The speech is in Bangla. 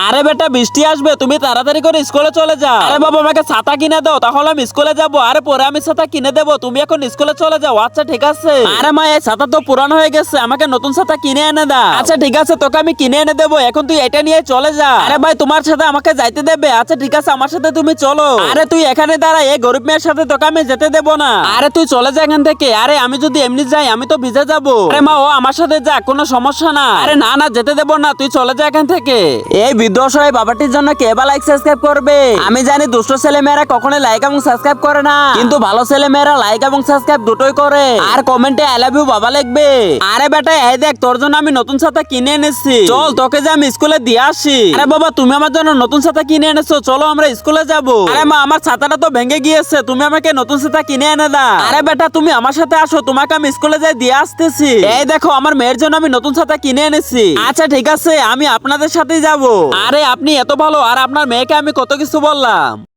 আরে বেটা বৃষ্টি আসবে, তুমি তাড়াতাড়ি করে স্কুলে চলে যাও। আরে বাবা আমাকে ছাতা কিনে দাও, তাহলে আমি স্কুলে যাব। আরে পরে আমি ছাতা কিনে দেবো, তুমি এখন স্কুলে চলে যাও। আচ্ছা ঠিক আছে। আরে মা এই ছাতা তো পুরানো হয়ে গেছে, আমাকে নতুন ছাতা কিনে এনে দাও। আচ্ছা ঠিক আছে, তোকে আমি কিনে এনে দেবো, এখন তুই এটা নিয়ে চলে যা। আরে ভাই তোমার সাথে আমাকে যাইতে দেবে? আচ্ছা ঠিক আছে, আমার সাথে তুমি চলো। আরে তুই এখানে দাঁড়া, এই গরিব মেয়ের সাথে তোকে আমি যেতে দেবো না। আরে তুই চলে যা এখান থেকে। আরে আমি যদি এমনি যাই আমি তো ভিজে যাবো। আরে মা ও আমার সাথে যা, কোনো সমস্যা না। আরে না না যেতে দেবো না, তুই চলে যা এখান থেকে। এই বৃদ্ধ অসহায় বাবাটির জন্য কে বা লাইক সাবস্ক্রাইব করবে? আমি জানি দুষ্ট ছেলে মেয়েরা কখনো লাইক এবং সাবস্ক্রাইব করে না, কিন্তু ভালো ছেলে মেয়েরা লাইক এবং সাবস্ক্রাইব দুটোই করে। আর কমেন্টে আই লাভ ইউ বাবা লিখবে। আরে বেটা এই দেখ তোর জন্য আমি নতুন ছাতা কিনে এনেছি, চল তোকে যে আমি স্কুলে দিয়ে আসি। আরে বাবা তুমি আমার জন্য নতুন ছাতা কিনে এনেছো, চলো আমরা স্কুলে যাব। আরে মা আমার ছাতাটা তো ভেঙে গিয়েছে, তুমি আমাকে নতুন ছাতা কিনে এনে দাও। আরে বেটা তুমি আমার সাথে আসো, তোমাকে আমি স্কুলে যাই দিয়ে আসতেছি। এই দেখো আমার মেয়ের জন্য আমি নতুন ছাতা কিনে এনেছি। আচ্ছা ঠিক আছে আমি আপনাদের সাথেই যাব। আরে আপনি এত ভালো, আর আপনার মেয়েকে আমি কত কিছু বললাম।